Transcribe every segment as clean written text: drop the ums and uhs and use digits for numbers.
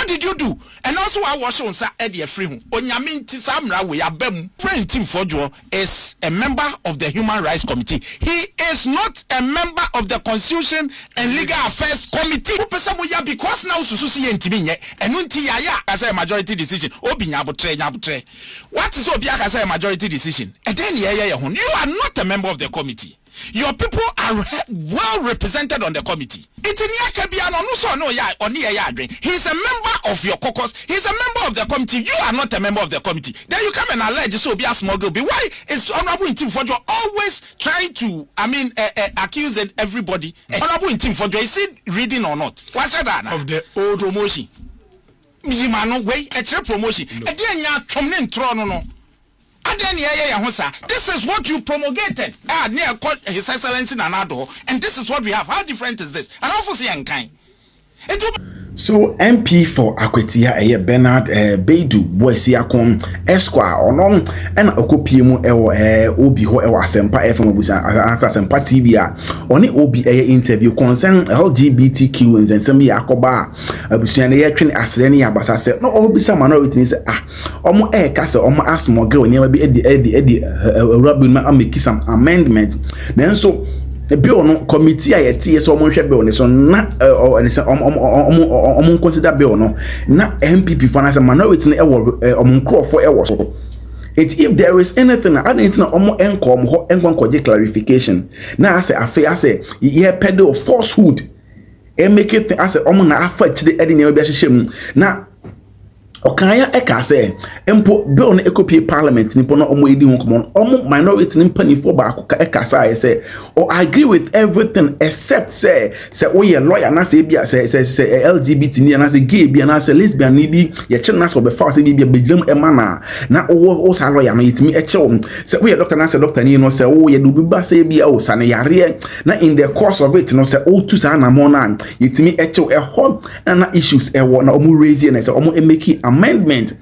did you do? And also I was on sa Eddie free. Onyaminti Samra we abem. Friend Ntim Fordjour is a member of the Human Rights Committee. He is not a member of the Constitution and Legal Affairs Committee. Because now Sususi and Timinye and Nunti Yaya as a majority decision. What is Obiak as a majority decision? And then you are not a member of the committee. Your people are well represented on the committee. He's a member of your caucus. He's a member of the committee. You are not a member of the committee. Then you come and allege so be a smuggle. Why is Honorable Ntim Fordjour always trying to, accuse everybody? Honorable Ntim Fordjour, is it reading or not? What's that? Of the old promotion. Promotion. No. This is what you promulgated. His Excellency Nanado, and this is what we have. How different is this? And also see kind. So MP for Akwatia Bernard Beidu Boesiakon Esquire onon and Okopiemu Obi ho Asempa FM Busa Asempa TV oni Obi interview concern LGBTQ and some Yakoba Busiane Yatwin Asreni Abasa said no Obi some minority say omo kasa omo asmo girl never be Eddie Robin make some amendment then so the bill no committee a yeti so mo hwe bill so na consider bill no na MPP finance minority e wo nkrofo e wo so if there is anything I don't know enkom clarification na I say ye pedo falsehood e make it I say na afa chide e de ne be hyehyem na Okanya eka say empo bill na ekopie parliament nipo na omo edi ho komo omo minority nimpa ni for ba eka say I agree with everything except say we a lawyer na say bia say LGBT ni na say gay bia na say lesbian ni bi ye che na so be fa say bia bejam ema na o sa lawyer no yitimi e che say we a doctor na say doctor ni no say ye do bi ba say bia o sa na yare na in the course of it no say o tu sa na mo na yitimi e che e ho na issues e wo na omo raise na say omo make amendment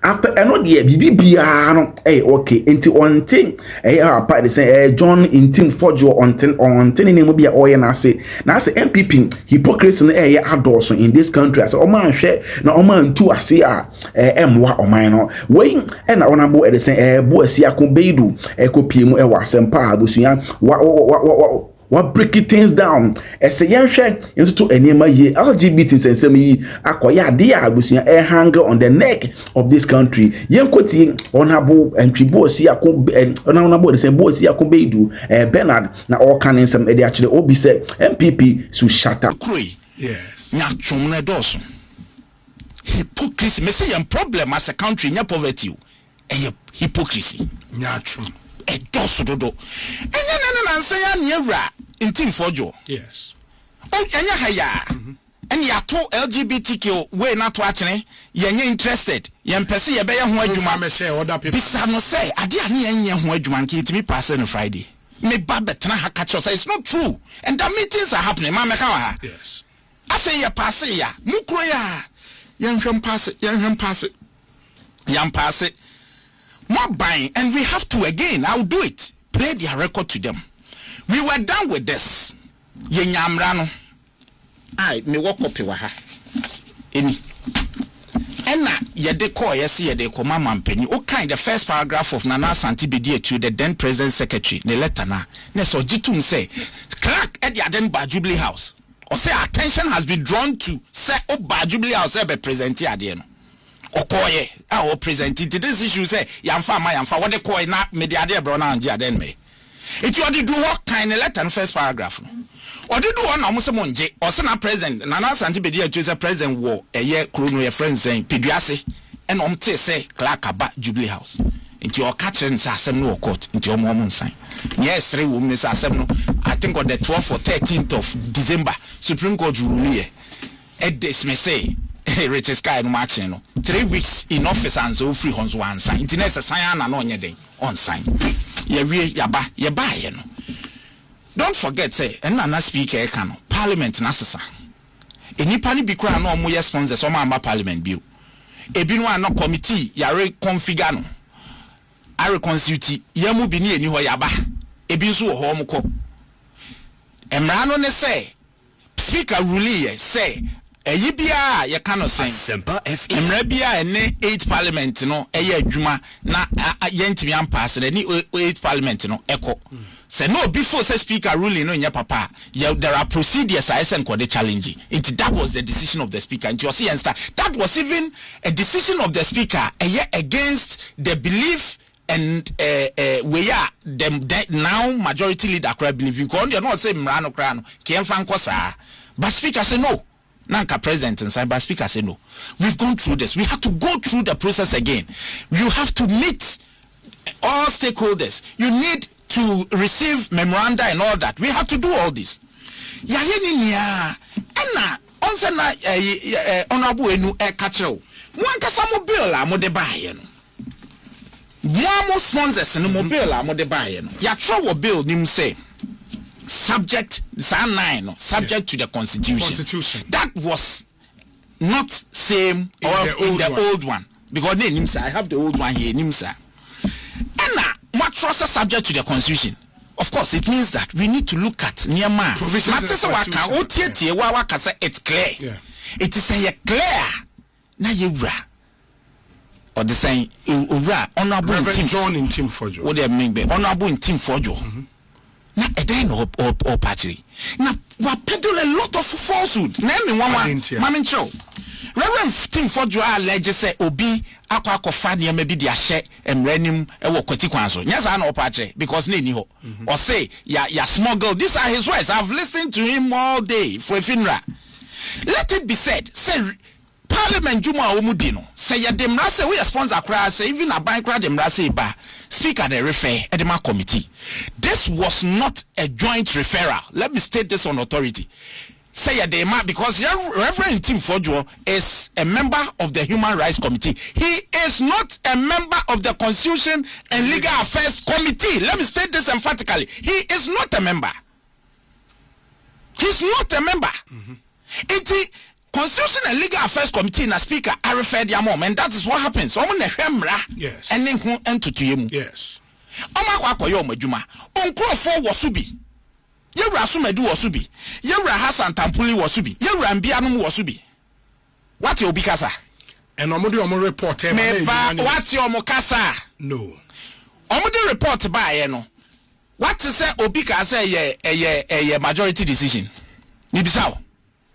after another BBBR no okay into one thing part say John Ntim Fordjour on name be oye na say MPP hypocrisy no adults in this country as o man hwe na o man tu ase emwa o man no we na Honorable e say Boesiakon Beidu kopiemu wa Asempa abusua what breaking things down as a young share into enema ye LGBT sensem yi akoya de abusia hang on the neck of this country yenkoti Honorable Ntim Honorable the same Boesiakon Beidu Bernard na all can some e actually obi say MPP su shatter yes nya twomne doso hypocrisy me say problem as a country nya poverty hypocrisy nya twom e doso dodo and say ya Ntim Fordjour. Yes. Oh, anya haya. And ya to LGBTQ we not to actually yenye interested. Yen pese ye be ye ho adwuma me say other people. Bisa no say ade ane yenye ho adwuma nke itimi pass on Friday. Me ba betena ha catch say it's not true. And the meetings are happening. Ma me ka wa. Yes. Afa ye pass ya. Mukro ya. Yen hwem pass. Yam pass. More buying and we have to again. I'll do it. Play their record to them. We were done with this. Yenyamrano. Me walk up to ha. Any. Ena yede call yes yede ko mama mpani. O kind the first paragraph of Nana Santi Bidie to the then President Secretary. Ne letter na. Ne so jitum say clerk at the Aden Bar Jubilee House. Or say attention has been drawn to say o Bar Jubilee House be present here there no. Okoye a o present it this issue say yamfa ma yamfa what the call na me the ade bro na anje aden me. It you do what kind of letter in first paragraph. Or did do one almost monje or send a president Nana Santi Bidie to a president war a year chrono your friends saying Piduase and say clerk about Jubilee House. Into your catcher and Sassam no court into your mom sign. Yes, 3 women Sassam no. I think on the 12th or 13th of December, Supreme Court rule Ed this may say Richard Sky no match no 3 weeks in office and so free on one sign. It's a sign and on your day on sign. Yaba no. Don't forget say another speaker can parliament nasasa. Enipa ni bikura no omo sponsors o ma parliament bill. Ebi no an committee yare configure no. Are constitute yamu bi ni eni ho yaba. Ebi nso ho omko. Emra no ne say speaker rule say Eyibia ye cannot say Emre bia ene 8th parliament no eye adwuma na yentimi ampass na ni 8th parliament no eko say no before say speaker ruling no nya papa there are procedures I send the challenge that was the decision of the speaker and you see that was even a decision of the speaker against the belief and we are them now majority leader crowd believe you can not say mrano krano kien frankosa but speaker say no. Nanka president and by speaker say no. We've gone through this. We have to go through the process again. You have to meet all stakeholders. You need to receive memoranda and all that. We have to do all this. Ya yeni niya. Ena onse na honorable enu kachero. Mwanka sa mo bill la mo de baye no. Mo sponsors no mo bill la mo de baye no. Ya trawo bill ni mu say subject subject to the constitution. That was not same in the old one because I have the old one here nimsa. And what trust subject to the constitution? Of course, it means that we need to look at Niama. It's clear. Yeah. It is a clear na yura or the saying honorable Ntim Fordjour. What do you mean by honorable Ntim Fordjour? Na eden or patchery. Na we peddle a lot of falsehood. Name one Mamin Cho. Reverend Ntim Fordjour allege say obi akwa de maybe dia share emrenim e wo kwati kwanso. Nyasa na patchery because na ni ho. Or say ya smuggle. These are his words. I've listened to him all day for a funeral. Let it be said, say Parliament Juma Omudino, say ya demra say we sponsor crowd, say even a bank crowd demra say ba speaker the refer edema committee. This was not a joint referral. Let me state this on authority. Say ya dema because Reverend Ntim Fordjour is a member of the Human Rights Committee. He is not a member of the Constitution and Legal Affairs Committee. Let me state this emphatically. He is not a member. He's not a member. Constitution and Legal Affairs Committee na speaker I referred ya mom and that is what happens. Yes. And then who enter you. Yes. Omakwakoyo majuma. Onkrofo wasubi. Yewra sumedu wasubi. Yewra Hassan Tampuli wasubi. Yewra Mbianum wasubi. What you bikasa? And omo report what you mokasa? No. Omo report by no. What to say obika say a majority decision. Nibisao.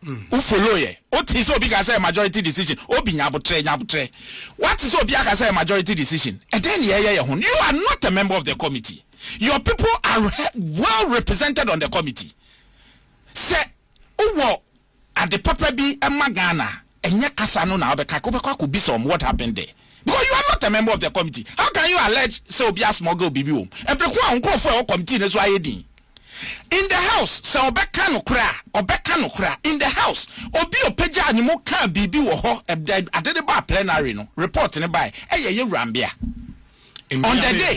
Who follow ye? What is Obi can say majority decision? Obi nyabutre. What is Obi can say majority decision? And then you are not a member of the committee. Your people are well represented on the committee. Say, uwo at the papa be a magana and yakasano na obeka could be some what happened there. Because you are not a member of the committee. How can you allege say Obi a smuggle bibi home? And prekwa unko for your committee that's why you in the house, so obeka no kra in the house. Obi opeja ni mo kan bibi wo ho adede ba plenary no report ne by ye rambia. On the day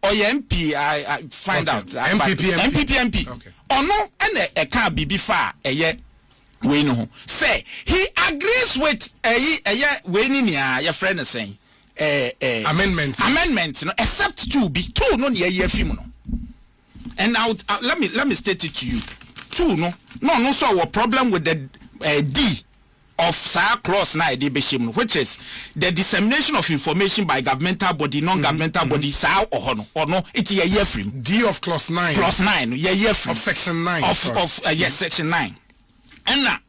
or MP I find out NPP. Okay. Ono ene kan bibi fa we no say he agrees with we ni nia your friend is saying amendment no except two no ye film no. And now let me state it to you. Two no so our problem with the D of SAR clause 9 which is the dissemination of information by governmental body, non-governmental body, SAR or no, it's a year frame. D of clause 9. Clause 9, year frame. Of section 9. Yes, section 9. And now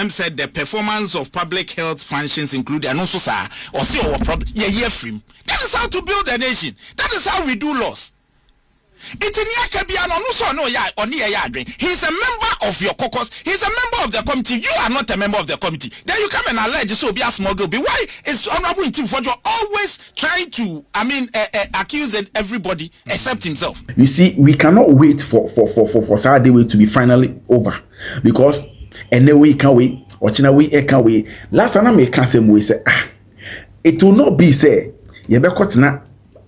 said the performance of public health functions include and also SAR or see our problem year frame. That is how to build a nation. That is how we do laws. It's he's a member of your caucus. He's a member of the committee. You are not a member of the committee. Then you come and allege so be a smuggle. Why is Honorable Ntim Fordjour always trying to accuse everybody except himself? You see, we cannot wait for Saturday way to be finally over because anyway can we or China we can we. Last time I can say we say it will not be say you be caught na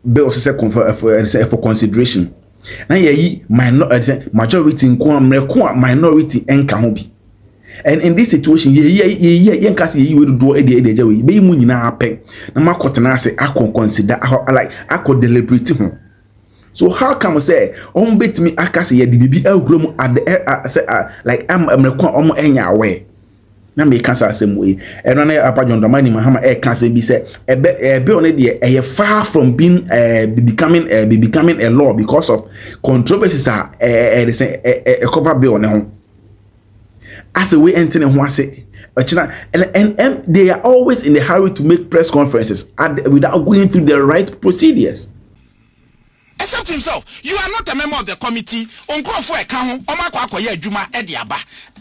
bill for consideration. Na ye majority minority enka ho bi. And in this situation ye enka say ye we do e dey we be mu nyina apɛ na makotena say akon consider like akon deliberate ho. So how come say on bet me aka say ye de bibi agrom at the say like am mreko omo enya aware na me can say same way eno na Papa John Dramani Mahama can say be say ebe on dey far from being becoming a law because of controversies are cover bill on ho as a way entering ho ase and they are always in a hurry to make press conferences without going through the right procedures. Except himself, you are not a member of the committee. Uncle for a count, Omakwakoya Juma Ediaba.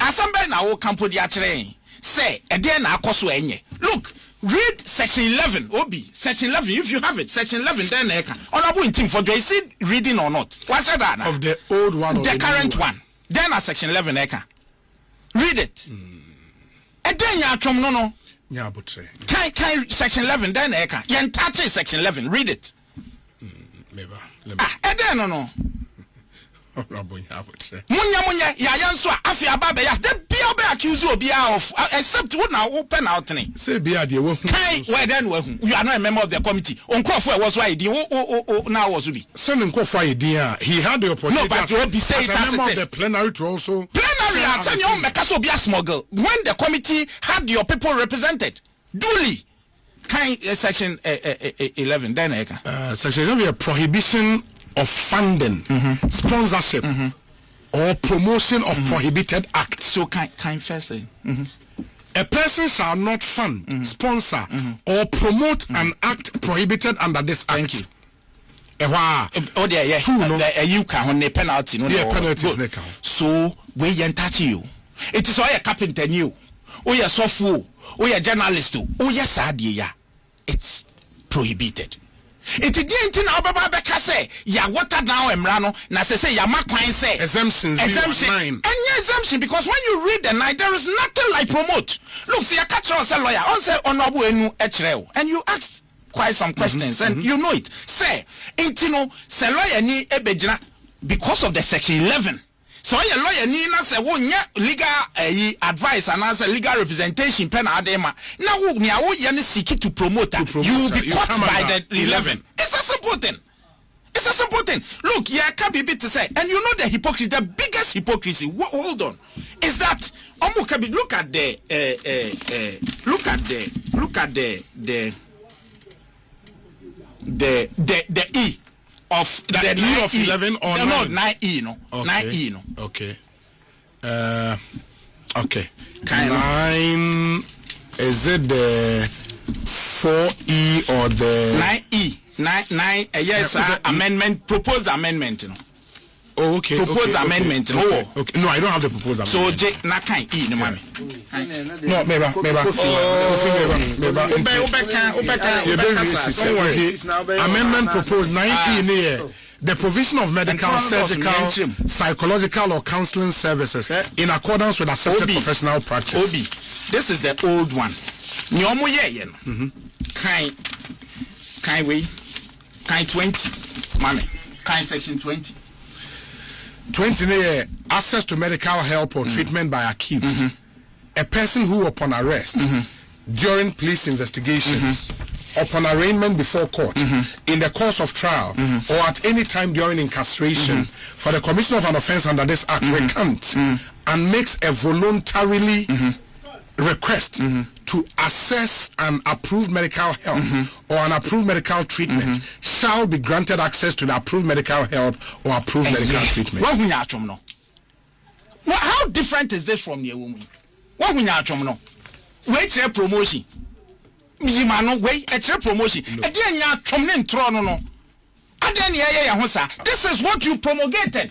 Assembly now campo di achre. Say, a day na koso enye. Look, read section 11. Obi, section 11. If you have it, section 11. Then Honorable Ntim Fordjour, is it reading or not? What's that? Of the old one, the current one. Then section 11 read it. A day ya trom no. Yeah, but Kai section 11. Then Yen touch section 11. Read it. Never. No. Munya ya yanso afi ababe yas de bia be accuse obi of except what now open out ni say bia de we kai where then we you are not a member of the committee onkofo was why the now was be say onkofo idea he had the opportunity no but you be say it as member of the plenary to also plenary and say you make us be a smuggle when the committee had your people represented duly kind section 11 then section 11 a prohibition of funding, sponsorship, or promotion of prohibited acts. So kind first say. A person shall not fund, sponsor, or promote an act prohibited under this act. Thank you. Oh dear, yeah. You can the penalty, no. Yeah, penalties. So we touch you. It is all a carpenter new. Oh yeah, software. Oh yeah, journalist. Oh yes, yeah. It's prohibited. It didn't know about say ya water down emrano na say ya makwan say exemption and exemption because when you read the night there is nothing like promote. Look, see, I catch us a lawyer on say honorable enu echreo and you asked quite some questions and you know it. Say intino say lawyer ni ebejina because of the section 11. So your lawyer ni na say legal advice and answer legal representation pen adema. Now ni awo ye ni seek to promote you will be caught by the 11. It's a simple thing. It's a simple thing. Look, yeah, can be bit to say, and you know the hypocrisy, the biggest hypocrisy. Hold on, is that look at the E of the E of 11 or no 9E no okay. 9E no okay okay 9 is it the 4E or the 9E 9 yes amendment proposed amendment no. Oh, okay. Proposed amendment. Okay. Oh, okay. No, I don't have the proposed amendment. So, J. Nakai E. No, mommy. No, maybe. Amendment proposed 9E. The provision of medical, surgical, psychological, or counseling services in accordance with accepted professional practice. Obi, this is the old one. Nyomo ye Kai 20, mommy. Kai section 20. 20 access to medical help or treatment by accused. A person who upon arrest, during police investigations, upon arraignment before court, in the course of trial, or at any time during incarceration, for the commission of an offense under this act, recant and makes a voluntarily request to assess an approved medical help or an approved medical treatment shall be granted access to the approved medical help or approved medical treatment. How different is this from your woman? What we are no? Wait a promotion. Wait a promotion. This is what you promulgated.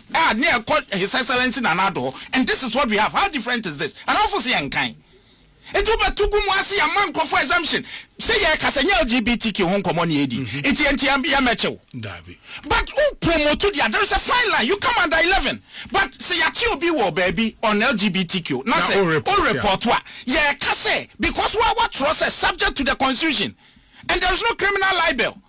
His Excellency Nanado, and this is what we have. How different is this? And also say kind. It will be too good a man for exemption. Say ya kasanya LGBTQ home common AD. It's NTM Metro. But who promoted ya? There is a fine line. You come under 11. But say ya be war baby on LGBTQ. Now say all report what? Yeah, kase because what trust is subject to the constitution. And there is no criminal libel.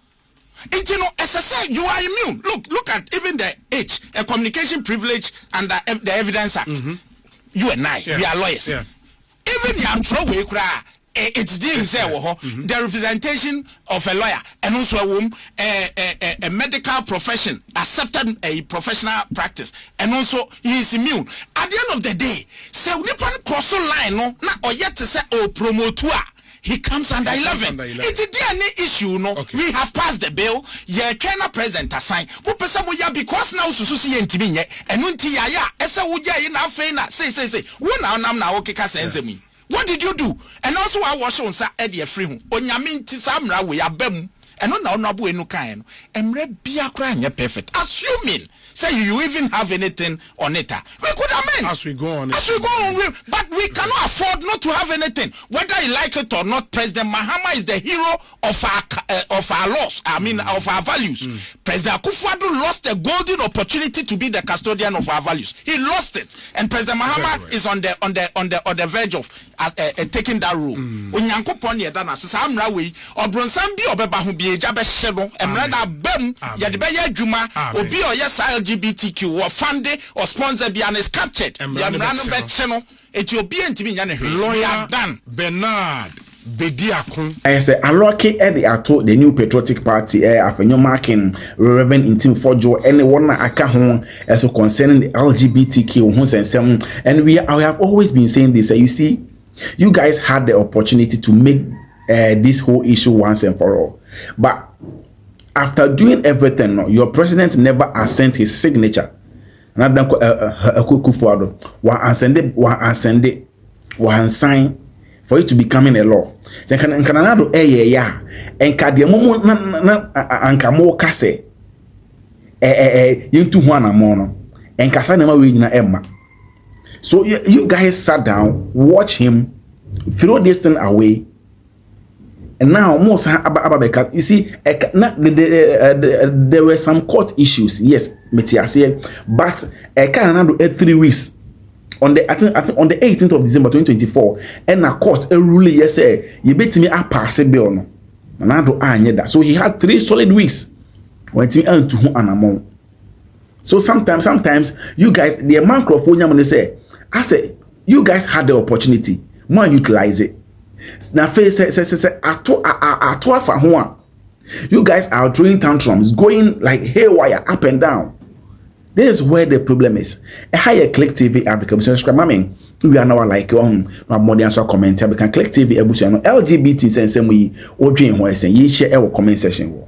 It's as I said, you are immune. Look at even the H, a communication privilege under the Evidence Act. You and I, we are lawyers. Yeah. Even yam throw away cry it's deemed say the representation of a lawyer and also a medical profession accepted a professional practice and also he is immune. At the end of the day, say nipan cross line no na oyet say o promoter he comes under 11. It's a DNA issue, no. Okay. We have passed the bill. Yeah, Kenya president assign. But because now sususi ntimi and unti ya esa uja ina fena say wona na okay ka sense me. What did you do? And also I was on sa e free hu. Onyame nti samra we abam. And no na bu enu kan no. Emre bia kra nya perfect. Assuming say you even have anything on it. We could amend as we go on. But we cannot afford not to have anything. Whether you like it or not, President Mahama is the hero of our laws. I mean, of our values. President Akufo-Addo lost a golden opportunity to be the custodian of our values. He lost it, and President Mahama is on the verge of taking that role. Onyankopon ye da na samra we obronsan bi obeba ho bi eja be hye no emra na bam ye de be ye adwuma obi o yes LGBTQ or funded or sponsored be and is captured. Lawyer Bernard Bediakun. I say Aloke Eddie Ato, the new patriotic party, after marking Reverend Ntim Fordjour anyone aka hon as concerning the LGBTQ and I have always been saying this. You see, you guys had the opportunity to make this whole issue once and for all, but after doing everything, your president never sent his signature. And I one sign for it to becoming a law. Then can another and Kadiamomo Ankamo Kase into one mono and Casanema Regina Emma. So you guys sat down, watch him, throw this thing away. And now, most you see, there were some court issues, yes, but I can't 3 weeks on the I think on the 18th of December 2024, and a court a ruling yes you bet me a pass a bill no, that. So he had 3 solid weeks when he earned to an amount. So sometimes you guys the microphone they say, I say you guys had the opportunity, more utilize it. Now face say you guys are throwing tantrums, going like haywire up and down. This is where the problem is. A higher Click TV Africa, subscribe, mammy. We are now like more than so comment. We can Click TV, LGBT, and same way, or dream, where I say, ye share our comment section.